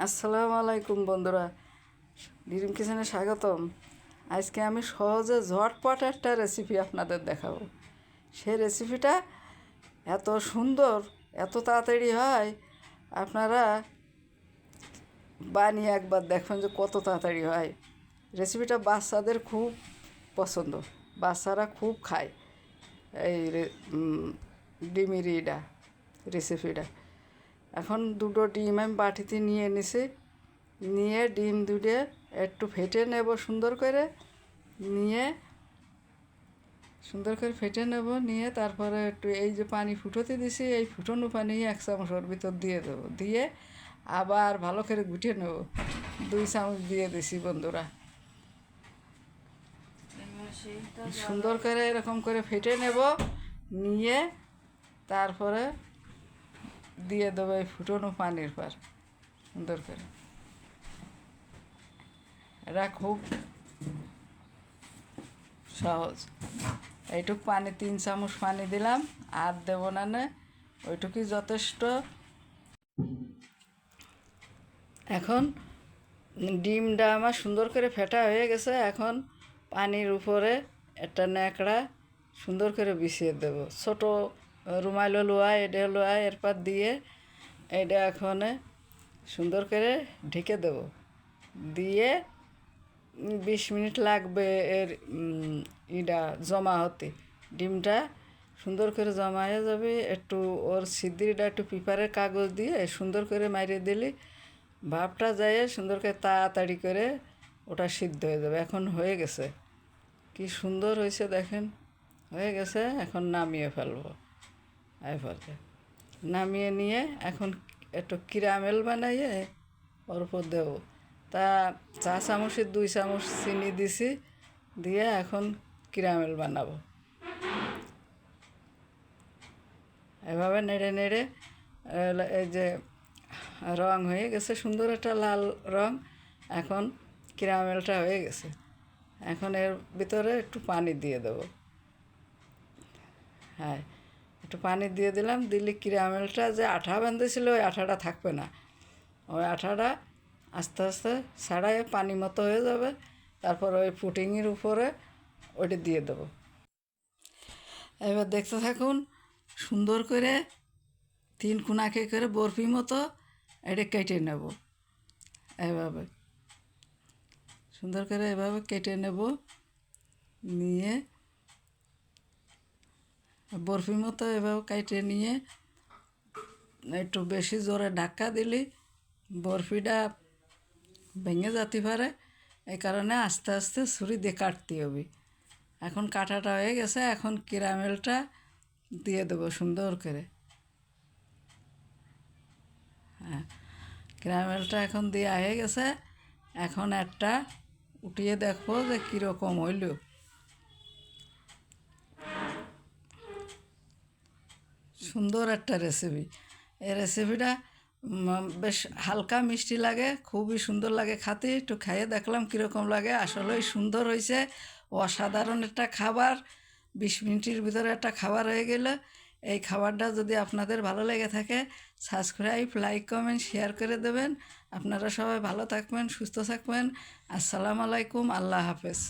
আসসালামু আলাইকুম বন্ধুরা, ড্রিম কিচেনে স্বাগতম। আজকে আমি সহজে ঝটপট একটা রেসিপি আপনাদের দেখাবো। সেই রেসিপিটা এত সুন্দর, এত তাড়াতাড়ি হয়, আপনারা বানিয়ে একবার দেখবেন যে কত তাড়াতাড়ি হয়। রেসিপিটা বাচ্চাদের খুব পছন্দ, বাচ্চারা খুব খায় এই ডিমের রেসিপিটা। এখন দুটো ডিম আমি বাটিতে নিয়ে নিছি, নিয়ে ডিম দুটো একটু ফেটে নেব সুন্দর করে, ফেটে নেব, নিয়ে তারপরে একটু এই যে পানি ফুটোতে দিছি, এই ফুটোনো পানি 1 চামচ ওর ভিতর দিয়ে দেবো, দিয়ে আবার ভালো করে গুটিয়ে নেব। 2 চামচ দিয়ে দিছি বন্ধুরা। সুন্দর করে এরকম করে ফেটে নেব, নিয়ে তারপরে দিয়ে দেবো এই ফুটোনো পানির পর সুন্দর করে। এটা খুব সহজ। এইটুক পানি 3 চামচ পানি দিলাম, আর দেব না, ওইটুকুই যথেষ্ট। এখন ডিমটা আমার সুন্দর করে ফেটা হয়ে গেছে। এখন পানির উপরে একটা ন্যাকড়া সুন্দর করে বিছিয়ে দেব, ছোটো রুমাইল লোয়া, এটা লোয়া, এরপর দিয়ে এটা এখন সুন্দর করে ঢেকে দেব, দিয়ে 20 মিনিট লাগবে এর জমা হতে। ডিমটা সুন্দর করে জমা হয়ে যাবে। একটু ওর সিদ্ধিটা একটু পেপারের কাগজ দিয়ে সুন্দর করে মারিয়ে দিলে ভাপটা যায় সুন্দর করে, তাড়াতাড়ি করে ওটা সিদ্ধ হয়ে যাবে। এখন হয়ে গেছে, কি সুন্দর হয়েছে দেখেন, হয়ে গেছে। এখন নামিয়ে ফেলবো। এরপরে নামিয়ে নিয়ে এখন একটু ক্যারামেল বানাইয়ে ওর উপর দেবো। তা 4 চামচের 2 চামচ চিনি দিছি, দিয়ে এখন ক্যারামেল বানাবো। এভাবে নেড়ে নেড়ে এই যে রং হয়ে গেছে, সুন্দর একটা লাল রং। এখন ক্যারামেলটা হয়ে গেছে। এখন এর ভিতরে একটু পানি দিয়ে দেবো। হ্যাঁ, একটু পানি দিয়ে দিলাম, দিলে ক্যারামেলটা যে আঠা বেঁধেছিল ওই আঠাটা থাকবে না, ওই আঠাটা আস্তে আস্তে ছাড়াই পানি মতো হয়ে যাবে। তারপর ওই পুডিংয়ের উপরে ওইটা দিয়ে দেবো। এবার দেখতে থাকুন, সুন্দর করে 3 কোণাকে করে বরফি মতো এটা কেটে নেব। এভাবে সুন্দর করে এভাবে কেটে নেব, নিয়ে বরফি মতো এভাবে কেটে নিয়ে একটু বেশি জোরে ধাক্কা দিলে বরফিটা ভেঙে যেতে পারে, এই কারণে আস্তে আস্তে ছুরি দিয়ে কাটতে হবে। এখন কাটাটা হয়ে গেছে, এখন ক্যারামেলটা দিয়ে দেবো সুন্দর করে। হ্যাঁ, ক্যারামেলটা এখন দেওয়া হয়ে গেছে। এখন একটা উঠিয়ে দেখবো যে কীরকম হইল। সুন্দর একটা রেসিপি। এই রেসিপিটা বেশ হালকা মিষ্টি লাগে, খুবই সুন্দর লাগে খাতে। একটু খাইয়ে দেখলাম কীরকম লাগে, আসলেই সুন্দর হয়েছে। অসাধারণ একটা খাবার, 20 মিনিটের ভিতরে একটা খাবার হয়ে গেল। এই খাবারটা যদি আপনাদের ভালো লেগে থাকে, সাবস্ক্রাইব, লাইক, কমেন্ট, শেয়ার করে দেবেন। আপনারা সবাই ভালো থাকবেন, সুস্থ থাকবেন। আসসালামু আলাইকুম, আল্লাহ হাফেজ।